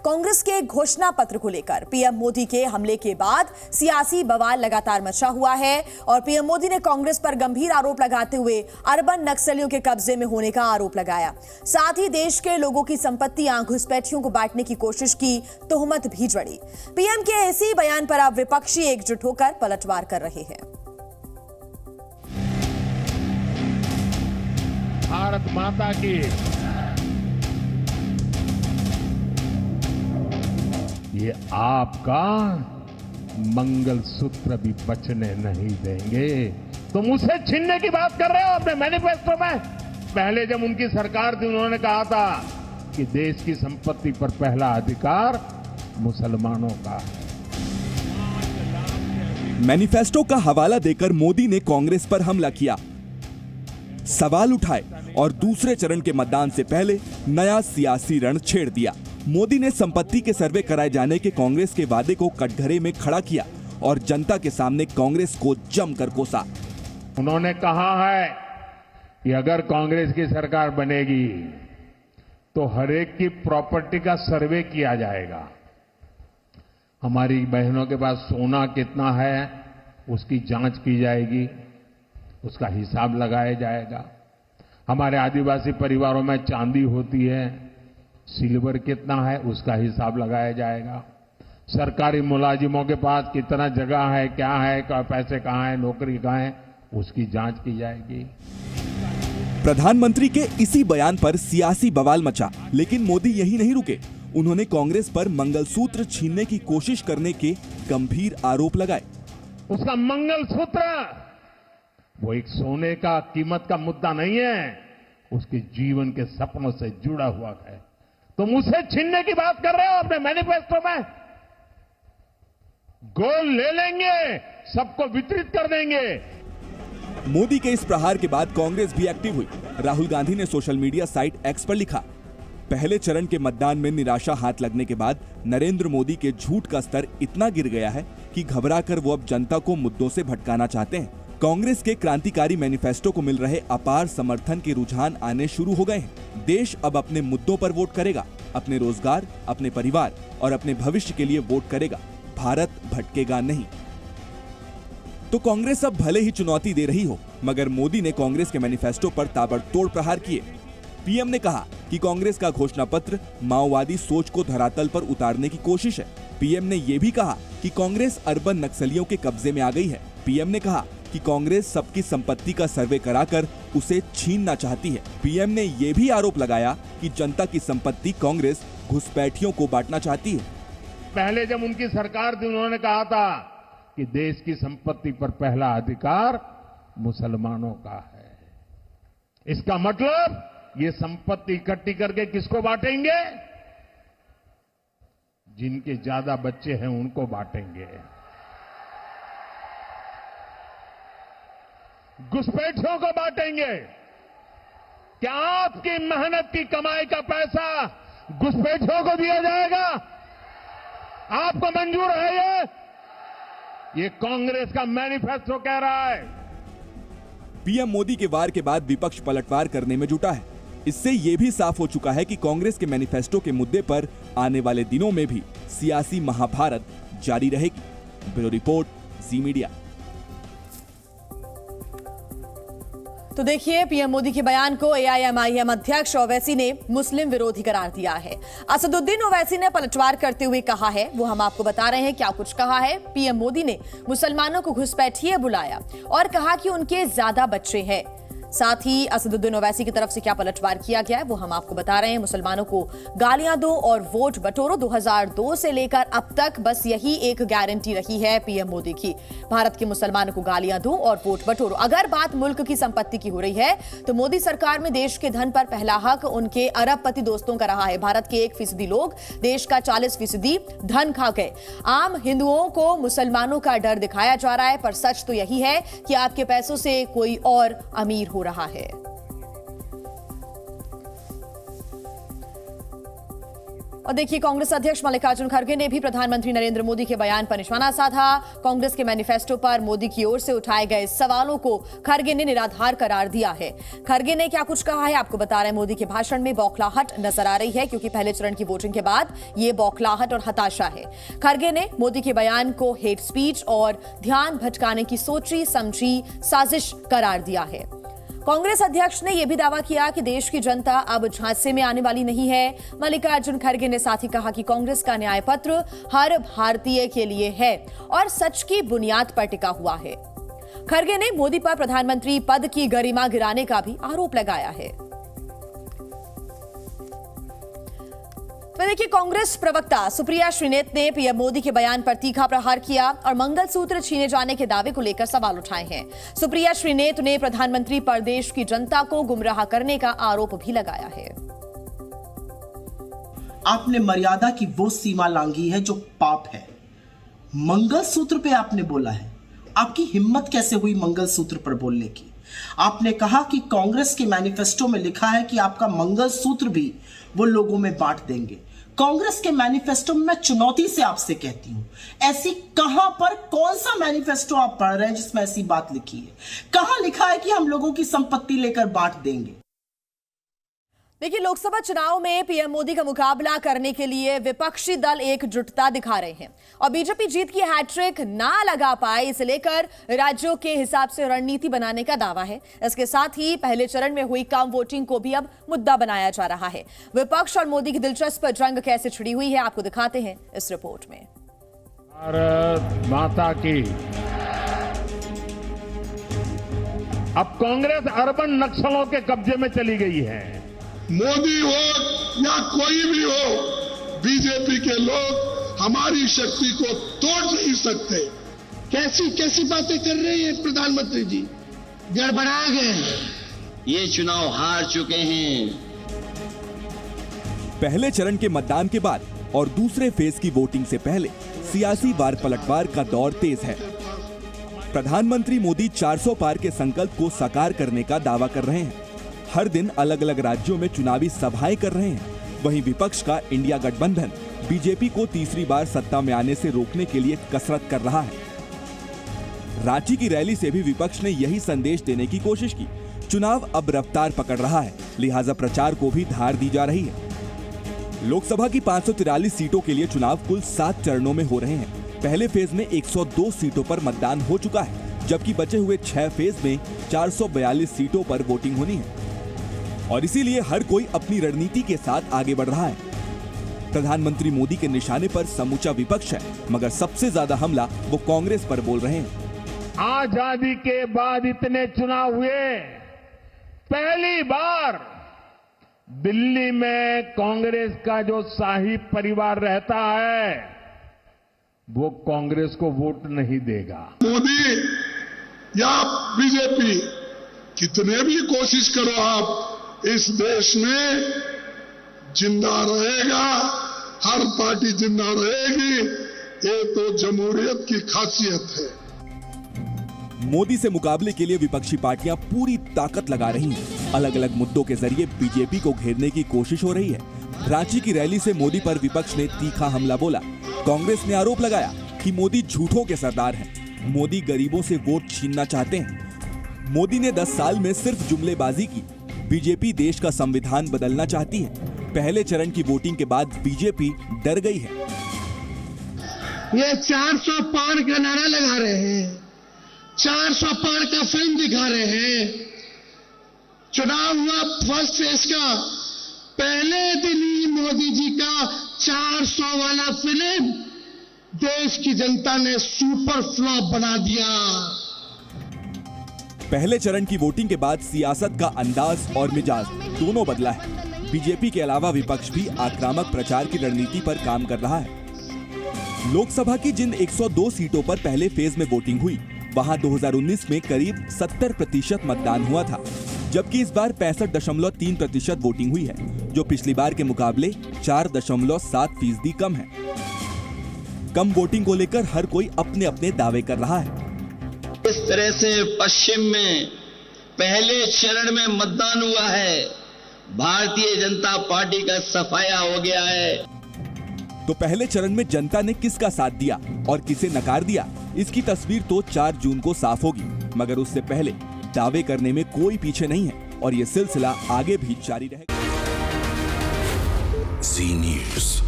कांग्रेस के घोषणा पत्र को लेकर पीएम मोदी के हमले के बाद सियासी बवाल लगातार मचा हुआ है और पीएम मोदी ने कांग्रेस पर गंभीर आरोप लगाते हुए अर्बन नक्सलियों के कब्जे में होने का आरोप लगाया। साथ ही देश के लोगों की संपत्तियां घुसपैठियों को बांटने की कोशिश की तोहमत भी जड़ी। पीएम के इसी बयान पर अब विपक्षी एकजुट होकर पलटवार कर रहे हैं। भारत माता की ये आपका मंगलसूत्र भी बचने नहीं देंगे। तुम उसे छीनने की बात कर रहे हो अपने मैनिफेस्टो में। पहले जब उनकी सरकार थी उन्होंने कहा था कि देश की संपत्ति पर पहला अधिकार मुसलमानों का है। मैनिफेस्टो का हवाला देकर मोदी ने कांग्रेस पर हमला किया, सवाल उठाए और दूसरे चरण के मतदान से पहले नया सियासी रण छेड़ दिया। मोदी ने संपत्ति के सर्वे कराए जाने के कांग्रेस के वादे को कटघरे में खड़ा किया और जनता के सामने कांग्रेस को जमकर कोसा। उन्होंने कहा है कि अगर कांग्रेस की सरकार बनेगी तो हर एक की प्रॉपर्टी का सर्वे किया जाएगा। हमारी बहनों के पास सोना कितना है उसकी जांच की जाएगी, उसका हिसाब लगाया जाएगा। हमारे आदिवासी परिवारों में चांदी होती है, सिल्वर कितना है उसका हिसाब लगाया जाएगा। सरकारी मुलाजिमों के पास कितना जगह है, क्या है, पैसे कहाँ है, नौकरी कहाँ है, उसकी जांच की जाएगी। प्रधानमंत्री के इसी बयान पर सियासी बवाल मचा, लेकिन मोदी यही नहीं रुके। उन्होंने कांग्रेस पर मंगलसूत्र छीनने की कोशिश करने के गंभीर आरोप लगाए। उसका मंगलसूत्र वो एक सोने का कीमत का मुद्दा नहीं है, उसके जीवन के सपनों से जुड़ा हुआ है। तुम उसे छीनने की बात कर रहे हो अपने मैनिफेस्टो में। गोल्ड ले लेंगे, सबको वितरित कर देंगे। मोदी के इस प्रहार के बाद कांग्रेस भी एक्टिव हुई। राहुल गांधी ने सोशल मीडिया साइट एक्स पर लिखा, पहले चरण के मतदान में निराशा हाथ लगने के बाद नरेंद्र मोदी के झूठ का स्तर इतना गिर गया है कि घबराकर वो अब जनता को मुद्दों से भटकाना चाहते हैं। कांग्रेस के क्रांतिकारी मैनिफेस्टो को मिल रहे अपार समर्थन के रुझान आने शुरू हो गए हैं। देश अब अपने मुद्दों पर वोट करेगा, अपने रोजगार, अपने परिवार और अपने भविष्य के लिए वोट करेगा। भारत भटकेगा नहीं। तो कांग्रेस अब भले ही चुनौती दे रही हो, मगर मोदी ने कांग्रेस के मैनिफेस्टो पर ताबड़तोड़ प्रहार किए। पीएम ने कहा कि कांग्रेस का घोषणा पत्र माओवादी सोच को धरातल पर उतारने की कोशिश है। पीएम ने यह भी कहा कि कांग्रेस अर्बन नक्सलियों के कब्जे में आ गई है। पीएम ने कहा कि कांग्रेस सबकी संपत्ति का सर्वे कराकर उसे छीनना चाहती है। पीएम ने यह भी आरोप लगाया कि जनता की संपत्ति कांग्रेस घुसपैठियों को बांटना चाहती है। पहले जब उनकी सरकार थी उन्होंने कहा था कि देश की संपत्ति पर पहला अधिकार मुसलमानों का है। इसका मतलब ये संपत्ति इकट्ठी करके किसको बांटेंगे? जिनके ज्यादा बच्चे हैं उनको बांटेंगे। घुसपैठियों को बांटेंगे। क्या आपकी मेहनत की कमाई का पैसा घुसपैठियों को दिया जाएगा? आपको मंजूर है? ये कांग्रेस का मैनिफेस्टो कह रहा है। पीएम मोदी के वार के बाद विपक्ष पलटवार करने में जुटा है। इससे यह भी साफ हो चुका है कि कांग्रेस के मैनिफेस्टो के मुद्दे पर आने वाले दिनों में भी सियासी महाभारत जारी रहेगी। ब्यूरो रिपोर्ट, जी मीडिया। तो देखिए, पीएम मोदी के बयान को एआईएमआईएम अध्यक्ष ओवैसी ने मुस्लिम विरोधी करार दिया है। असदुद्दीन ओवैसी ने पलटवार करते हुए कहा है, वो हम आपको बता रहे हैं क्या कुछ कहा है। पीएम मोदी ने मुसलमानों को घुसपैठिए बुलाया और कहा कि उनके ज्यादा बच्चे हैं। साथ ही असदुद्दीन ओवैसी की तरफ से क्या पलटवार किया गया है वो हम आपको बता रहे हैं। मुसलमानों को गालियां दो और वोट बटोरो, 2002 से लेकर अब तक बस यही एक गारंटी रही है पीएम मोदी की। भारत के मुसलमानों को गालियां दो और वोट बटोरो। अगर बात मुल्क की संपत्ति की हो रही है तो मोदी सरकार में देश के धन पर पहला हक उनके अरबपति दोस्तों का रहा है। भारत के 1% लोग देश का 40% धन खा गए। आम हिंदुओं को मुसलमानों का डर दिखाया जा रहा है, पर सच तो यही है कि आपके पैसों से कोई और अमीर हो रहा है। और देखिए, कांग्रेस अध्यक्ष मल्लिकार्जुन खड़गे ने भी प्रधानमंत्री नरेंद्र मोदी के बयान पर निशाना साधा। कांग्रेस के मैनिफेस्टो पर मोदी की ओर से उठाए गए सवालों को खड़गे ने निराधार करार दिया है। खड़गे ने क्या कुछ कहा है आपको बता रहे हैं। मोदी के भाषण में बौखलाहट नजर आ रही है, क्योंकि पहले चरण की वोटिंग के बाद ये बौखलाहट और हताशा है। खड़गे ने मोदी के बयान को हेट स्पीच और ध्यान भटकाने की सोची समझी साजिश करार दिया है। कांग्रेस अध्यक्ष ने यह भी दावा किया कि देश की जनता अब झांसे में आने वाली नहीं है। मल्लिकार्जुन खड़गे ने साथ ही कहा कि कांग्रेस का न्याय पत्र हर भारतीय के लिए है और सच की बुनियाद पर टिका हुआ है। खड़गे ने मोदी पर प्रधानमंत्री पद की गरिमा गिराने का भी आरोप लगाया है। तो देखिए, कांग्रेस प्रवक्ता सुप्रिया श्रीनेत ने पीएम मोदी के बयान पर तीखा प्रहार किया और मंगलसूत्र छीने जाने के दावे को लेकर सवाल उठाए हैं। सुप्रिया श्रीनेत ने प्रधानमंत्री पर देश की जनता को गुमराह करने का आरोप भी लगाया है। आपने मर्यादा की वो सीमा लांघी है जो पाप है। मंगलसूत्र पे आपने बोला है। आपकी हिम्मत कैसे हुई मंगलसूत्र पर बोलने की? आपने कहा कि कांग्रेस के मैनिफेस्टो में लिखा है कि आपका मंगलसूत्र भी वो लोगों में बांट देंगे। कांग्रेस के मैनिफेस्टो में मैं चुनौती से आपसे कहती हूं, ऐसी कहां पर कौन सा मैनिफेस्टो आप पढ़ रहे हैं जिसमें ऐसी बात लिखी है? कहां लिखा है कि हम लोगों की संपत्ति लेकर बांट देंगे? देखिए, लोकसभा चुनाव में पीएम मोदी का मुकाबला करने के लिए विपक्षी दल एकजुटता दिखा रहे हैं और बीजेपी जीत की हैट्रिक ना लगा पाए, इसे लेकर राज्यों के हिसाब से रणनीति बनाने का दावा है। इसके साथ ही पहले चरण में हुई कम वोटिंग को भी अब मुद्दा बनाया जा रहा है। विपक्ष और मोदी की दिलचस्प जंग कैसे छिड़ी हुई है आपको दिखाते हैं इस रिपोर्ट में। भारत माता की। अब कांग्रेस अर्बन नक्सलों के कब्जे में चली गई है। मोदी हो या कोई भी हो, बीजेपी के लोग हमारी शक्ति को तोड़ नहीं सकते। कैसी कैसी बातें कर रहे हैं प्रधानमंत्री जी? गड़बड़ा गए हैं। ये चुनाव हार चुके हैं। पहले चरण के मतदान के बाद और दूसरे फेज की वोटिंग से पहले सियासी वार पलटवार का दौर तेज है। प्रधानमंत्री मोदी 400 पार के संकल्प को साकार करने का दावा कर रहे हैं। हर दिन अलग अलग राज्यों में चुनावी सभाएं कर रहे हैं। वहीं विपक्ष का इंडिया गठबंधन बीजेपी को तीसरी बार सत्ता में आने से रोकने के लिए कसरत कर रहा है। रांची की रैली से भी विपक्ष ने यही संदेश देने की कोशिश की। चुनाव अब रफ्तार पकड़ रहा है, लिहाजा प्रचार को भी धार दी जा रही है। लोकसभा की 543 सीटों के लिए चुनाव कुल 7 चरणों में हो रहे हैं। पहले फेज में 102 सीटों पर मतदान हो चुका है, जबकि बचे हुए 6 फेज में 442 सीटों पर वोटिंग होनी है और इसीलिए हर कोई अपनी रणनीति के साथ आगे बढ़ रहा है। प्रधानमंत्री मोदी के निशाने पर समूचा विपक्ष है, मगर सबसे ज्यादा हमला वो कांग्रेस पर बोल रहे हैं। आजादी के बाद इतने चुनाव हुए, पहली बार दिल्ली में कांग्रेस का जो शाही परिवार रहता है वो कांग्रेस को वोट नहीं देगा। मोदी या बीजेपी कितने भी कोशिश करो आप, इस देश में जिंदा रहेगा, हर पार्टी जिंदा रहेगी। ये तो जमहूरियत की खासियत है। मोदी से मुकाबले के लिए विपक्षी पार्टियां पूरी ताकत लगा रही हैं। अलग अलग मुद्दों के जरिए बीजेपी को घेरने की कोशिश हो रही है। रांची की रैली से मोदी पर विपक्ष ने तीखा हमला बोला। कांग्रेस ने आरोप लगाया कि मोदी झूठों के सरदार हैं। मोदी गरीबों से वोट छीनना चाहते हैं। मोदी ने 10 साल में सिर्फ जुमलेबाजी की। बीजेपी देश का संविधान बदलना चाहती है। पहले चरण की वोटिंग के बाद बीजेपी डर गई है। ये 400 पार का नारा लगा रहे हैं, 400 पार का फिल्म दिखा रहे हैं। चुनाव हुआ फर्स्ट फेज का, पहले दिन ही मोदी जी का 400 वाला फिल्म देश की जनता ने सुपर फ्लॉप बना दिया। पहले चरण की वोटिंग के बाद सियासत का अंदाज और मिजाज दोनों बदला है। बीजेपी के अलावा विपक्ष भी आक्रामक प्रचार की रणनीति पर काम कर रहा है। लोकसभा की जिन 102 सीटों पर पहले फेज में वोटिंग हुई, वहां 2019 में करीब 70% मतदान हुआ था, जबकि इस बार 65.3% वोटिंग हुई है, जो पिछली बार के मुकाबले 4.7% कम है। कम वोटिंग को लेकर हर कोई अपने अपने दावे कर रहा है। इस तरह से पश्चिम में पहले चरण में मतदान हुआ है, भारतीय जनता पार्टी का सफाया हो गया है। तो पहले चरण में जनता ने किसका साथ दिया और किसे नकार दिया, इसकी तस्वीर तो 4 जून को साफ होगी। मगर उससे पहले दावे करने में कोई पीछे नहीं है और ये सिलसिला आगे भी जारी रहेगा। Zee News।